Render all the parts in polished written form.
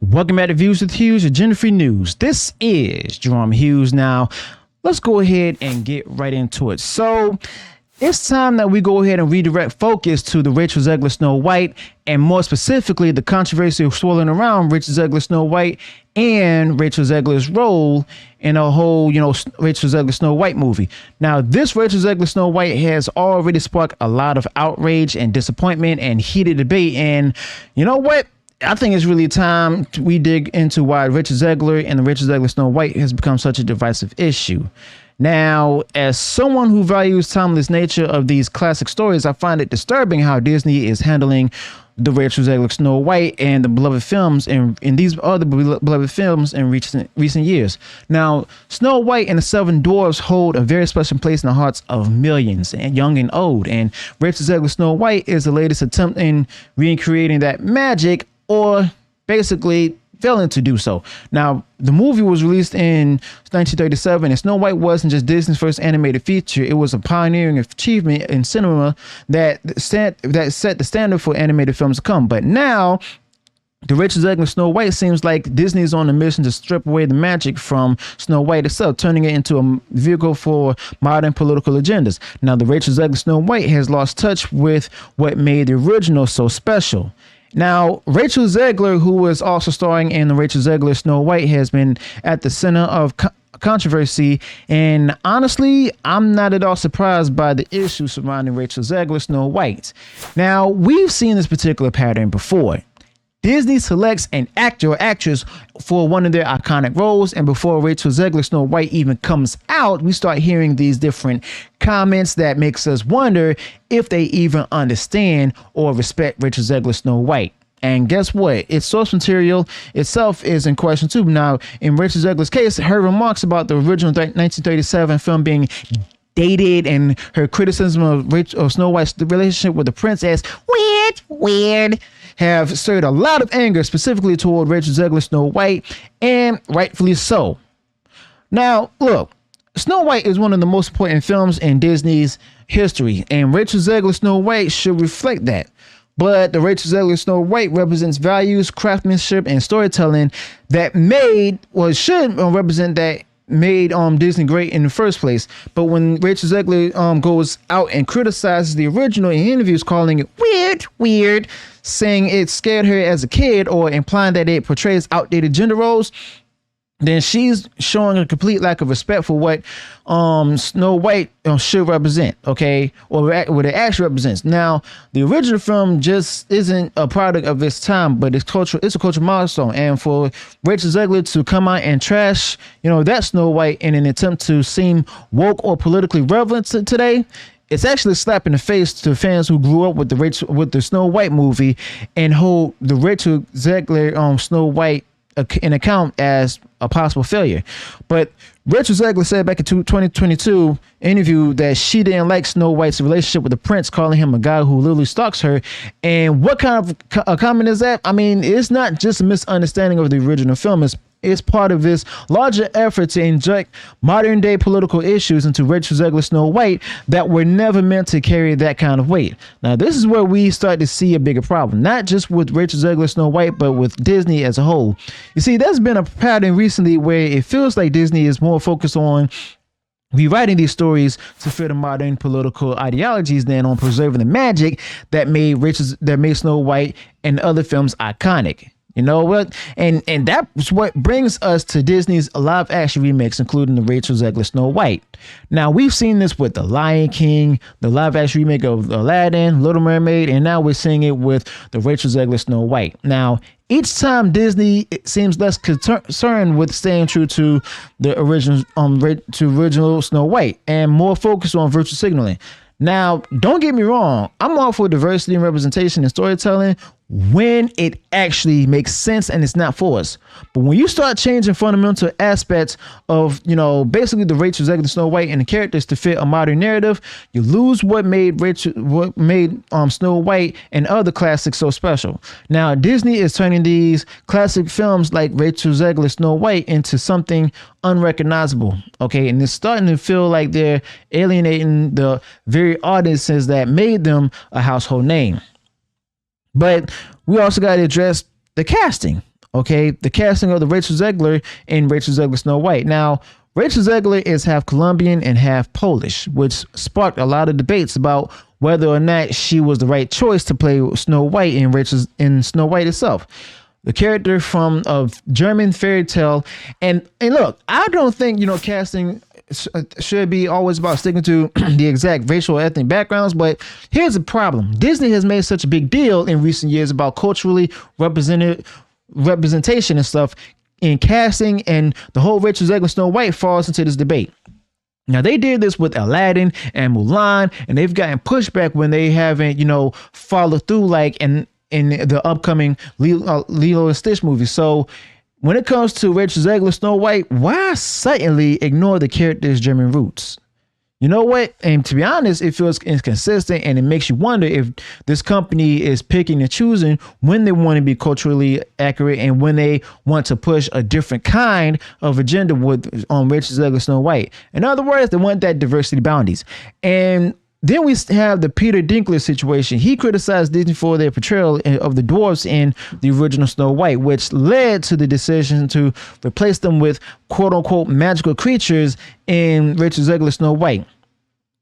Welcome back to Views with Hughes, your gender-free news. This is Jerome Hughes. Now, let's go ahead and get right into it. So, it's time that we go ahead and redirect focus to the Racheal Zegler Snow White, and more specifically, the controversy swirling around Racheal Zegler Snow White and Racheal Zegler's role in a whole, Racheal Zegler Snow White movie. Now, this Racheal Zegler Snow White has already sparked a lot of outrage and disappointment and heated debate. And you know what? I think it's really time we dig into why Racheal Zegler and the Racheal Zegler Snow White has become such a divisive issue. Now, as someone who values timeless nature of these classic stories, I find it disturbing how Disney is handling the Racheal Zegler Snow White and the beloved films and these other beloved films in recent years. Now, Snow White and the Seven Dwarfs hold a very special place in the hearts of millions, and young and old. And Racheal Zegler Snow White is the latest attempt in recreating that magic, or basically failing to do so. Now, the movie was released in 1937, and Snow White wasn't just Disney's first animated feature. It was a pioneering achievement in cinema that set the standard for animated films to come. But now, the Racheal Zegler Snow White seems like Disney's on a mission to strip away the magic from Snow White itself, turning it into a vehicle for modern political agendas. Now, the Racheal Zegler Snow White has lost touch with what made the original so special. Now, Racheal Zegler, who was also starring in the Racheal Zegler Snow White, has been at the center of controversy, and honestly, I'm not at all surprised by the issues surrounding Racheal Zegler Snow White. Now, we've seen this particular pattern before. Disney selects an actor or actress for one of their iconic roles, and before Racheal Zegler Snow White even comes out, we start hearing these different comments that makes us wonder if they even understand or respect Racheal Zegler Snow White. And guess what? Its source material itself is in question too. Now, in Racheal Zegler's case, her remarks about the original 1937 film being dated and her criticism of Snow White's relationship with the prince as weird have stirred a lot of anger, specifically toward Racheal Zegler Snow White, and rightfully so. Now, look, Snow White is one of the most important films in Disney's history, and Racheal Zegler Snow White should reflect that. But the Racheal Zegler Snow White represents values, craftsmanship, and storytelling that should represent that made Disney great in the first place. But when Racheal Zegler goes out and criticizes the original in interviews, calling it weird, saying it scared her as a kid, or implying that it portrays outdated gender roles, then she's showing a complete lack of respect for what Snow White should represent, okay, or what it actually represents. Now, the original film just isn't a product of its time, but it's a cultural milestone. And for Racheal Zegler to come out and trash, that Snow White in an attempt to seem woke or politically relevant today, it's actually a slap in the face to fans who grew up with the Snow White movie and hold the Racheal Zegler Snow White an account as a possible failure. But Racheal Zegler said back in 2022 interview that she didn't like Snow White's relationship with the prince, calling him a guy who literally stalks her. And what kind of a comment is that? I mean, it's not just a misunderstanding of the original film. It's part of this larger effort to inject modern day political issues into Racheal Zegler Snow White that were never meant to carry that kind of weight. Now, this is where we start to see a bigger problem, not just with Racheal Zegler Snow White, but with Disney as a whole. You see, there's been a pattern recently where it feels like Disney is more focused on rewriting these stories to fit the modern political ideologies than on preserving the magic that made Snow White and other films iconic. You know what? And that's what brings us to Disney's live action remakes, including the Racheal Zegler Snow White. Now, we've seen this with The Lion King, the live action remake of Aladdin, Little Mermaid, and now we're seeing it with the Racheal Zegler Snow White. Now, each time Disney seems less concerned with staying true to the original Snow White and more focused on virtue signaling. Now, don't get me wrong, I'm all for diversity and representation in storytelling when it actually makes sense and it's not forced. But when you start changing fundamental aspects of, basically the Racheal Zegler Snow White and the characters to fit a modern narrative, you lose what made Snow White and other classics so special. Now, Disney is turning these classic films like Racheal Zegler Snow White into something unrecognizable, okay? And it's starting to feel like they're alienating the very audiences that made them a household name. But we also got to address the casting, Okay, the casting of the Racheal Zegler in Racheal Zegler Snow White. Now, Racheal Zegler is half Colombian and half Polish, which sparked a lot of debates about whether or not she was the right choice to play Snow White in Snow White itself. The character from a German fairy tale, and look, I don't think casting should be always about sticking to the exact racial or ethnic backgrounds, but here's the problem: Disney has made such a big deal in recent years about culturally representation and stuff in casting, and the whole Racheal Zegler Snow White falls into this debate. Now, they did this with Aladdin and Mulan, and they've gotten pushback when they haven't, followed through, like in the upcoming Lilo and Stitch movie. So when it comes to Racheal Zegler Snow White, why suddenly ignore the character's German roots? You know what? And to be honest, it feels inconsistent, and it makes you wonder if this company is picking and choosing when they want to be culturally accurate and when they want to push a different kind of agenda on Racheal Zegler Snow White. In other words, they want that diversity bounties. And then we have the Peter Dinklage situation. He criticized Disney for their portrayal of the dwarfs in the original Snow White, which led to the decision to replace them with quote unquote magical creatures in Racheal Zegler Snow White.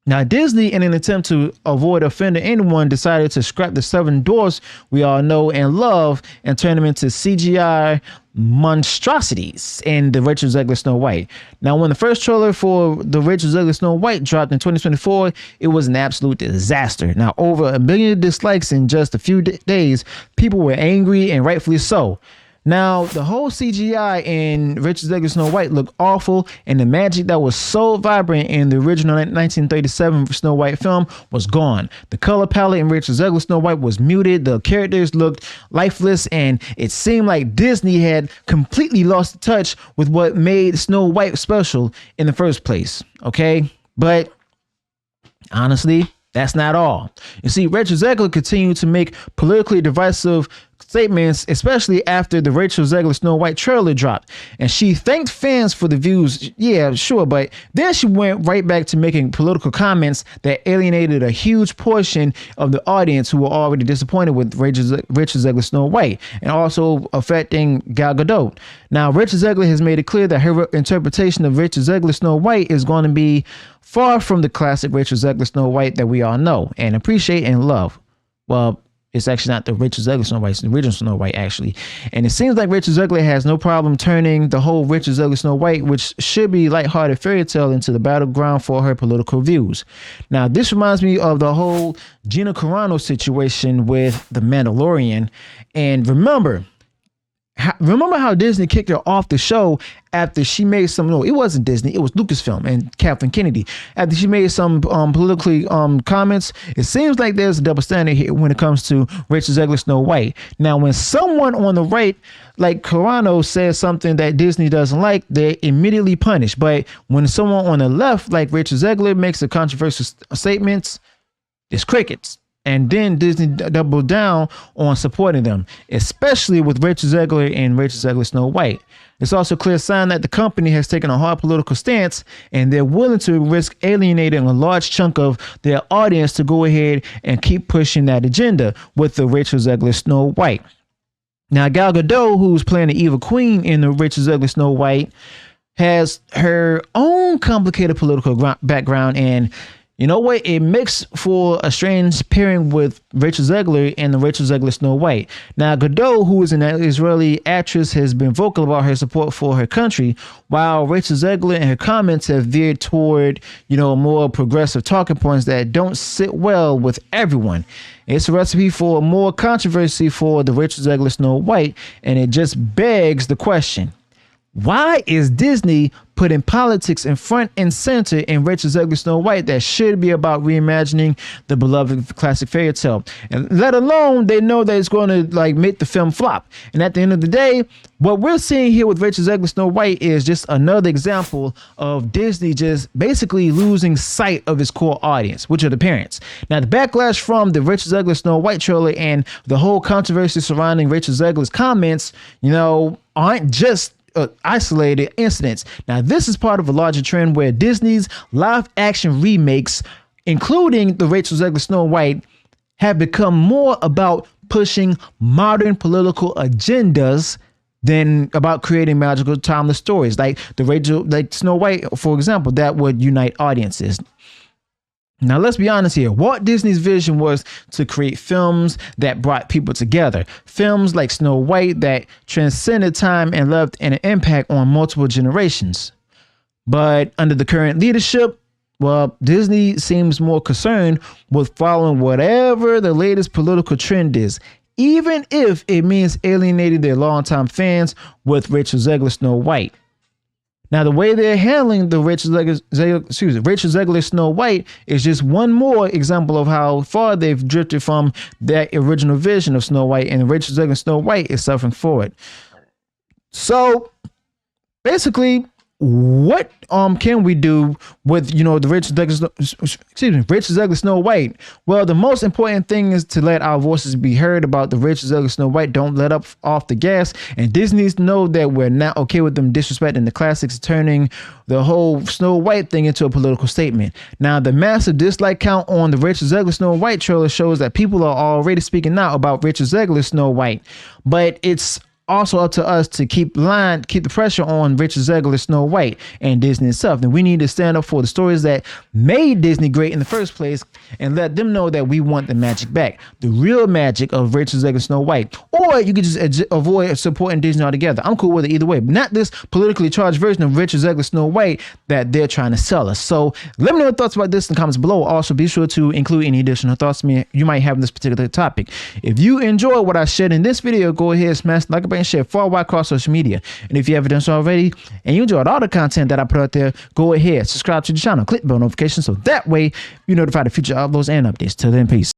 Now, Disney, in an attempt to avoid offending anyone, decided to scrap the 7 dwarfs we all know and love and turn them into CGI monstrosities in the Racheal Zegler Snow White. Now, when the first trailer for the Racheal Zegler Snow White dropped in 2024, it was an absolute disaster. Now, over 1 million dislikes in just a few days. People were angry, and rightfully so. Now, the whole CGI in Racheal Zegler Snow White looked awful, and the magic that was so vibrant in the original 1937 Snow White film was gone. The color palette in Racheal Zegler Snow White was muted, the characters looked lifeless, and it seemed like Disney had completely lost touch with what made Snow White special in the first place. Okay? But honestly, that's not all. You see, Racheal Zegler continued to make politically divisive statements, especially after the Racheal Zegler Snow White trailer dropped. And she thanked fans for the views, yeah, sure, but then she went right back to making political comments that alienated a huge portion of the audience who were already disappointed with Racheal Zegler Snow White, and also affecting Gal Gadot. Now, Racheal Zegler has made it clear that her interpretation of Racheal Zegler Snow White is going to be far from the classic Racheal Zegler Snow White that we all know and appreciate and love. Well, it's actually not the Racheal Zegler Snow White, it's the original Snow White, actually. And it seems like Racheal Zegler has no problem turning the whole Racheal Zegler Snow White, which should be lighthearted fairy tale, into the battleground for her political views. Now, this reminds me of the whole Gina Carano situation with The Mandalorian. And remember how Disney kicked her off the show after she made it wasn't Disney, it was Lucasfilm and Kathleen Kennedy. After she made some politically comments, it seems like there's a double standard here when it comes to Racheal Zegler Snow White. Now, when someone on the right, like Carano, says something that Disney doesn't like, they're immediately punished. But when someone on the left, like Racheal Zegler, makes a controversial statements, it's crickets. And then Disney doubled down on supporting them, especially with Racheal Zegler and Racheal Zegler Snow White. It's also a clear sign that the company has taken a hard political stance, and they're willing to risk alienating a large chunk of their audience to go ahead and keep pushing that agenda with the Racheal Zegler Snow White. Now, Gal Gadot, who's playing the evil queen in the Racheal Zegler Snow White, has her own complicated political background, and you know what? It makes for a strange pairing with Racheal Zegler and the Racheal Zegler Snow White. Now, Gadot, who is an Israeli actress, has been vocal about her support for her country, while Racheal Zegler and her comments have veered toward, more progressive talking points that don't sit well with everyone. It's a recipe for more controversy for the Racheal Zegler Snow White, and it just begs the question: why is Disney putting politics in front and center in Racheal Zegler Snow White that should be about reimagining the beloved classic fairy tale? And let alone they know that it's going to make the film flop. And at the end of the day, what we're seeing here with Racheal Zegler Snow White is just another example of Disney just basically losing sight of its core audience, which are the parents. Now, the backlash from the Racheal Zegler Snow White trailer and the whole controversy surrounding Racheal Zegler's comments, aren't just isolated incidents. Now, this is part of a larger trend where Disney's live action remakes, including the Racheal Zegler Snow White, have become more about pushing modern political agendas than about creating magical, timeless stories like like Snow White, for example, that would unite audiences. Now, let's be honest here. Walt Disney's vision was to create films that brought people together. Films like Snow White that transcended time and left an impact on multiple generations. But under the current leadership, well, Disney seems more concerned with following whatever the latest political trend is, even if it means alienating their longtime fans with Racheal Zegler Snow White. Now, the way they're handling the Racheal Zegler Snow White is just one more example of how far they've drifted from that original vision of Snow White, and Racheal Zegler Snow White is suffering for it. So, basically, what can we do with the Racheal Zegler Snow White? Well, the most important thing is to let our voices be heard about the Racheal Zegler Snow White. Don't let up off the gas, and Disney needs to know that we're not okay with them disrespecting the classics, turning the whole Snow White thing into a political statement. Now, the massive dislike count on the Racheal Zegler Snow White trailer shows that people are already speaking out about Racheal Zegler Snow White, but it's also up to us to keep the pressure on Racheal Zegler Snow White and Disney itself. And we need to stand up for the stories that made Disney great in the first place and let them know that we want the magic back, the real magic of Racheal Zegler Snow White. Or you could just avoid supporting Disney altogether. I'm cool with it either way, but not this politically charged version of Racheal Zegler Snow White that they're trying to sell us. So let me know your thoughts about this in the comments below. Also, be sure to include any additional thoughts you might have on this particular topic. If you enjoy what I shared in this video, go ahead, smash the like button, share far wide across social media. And if you haven't done so already and you enjoyed all the content that I put out there, go ahead, subscribe to the channel, click bell notifications so that way you're notified of future uploads and updates. Till then, peace.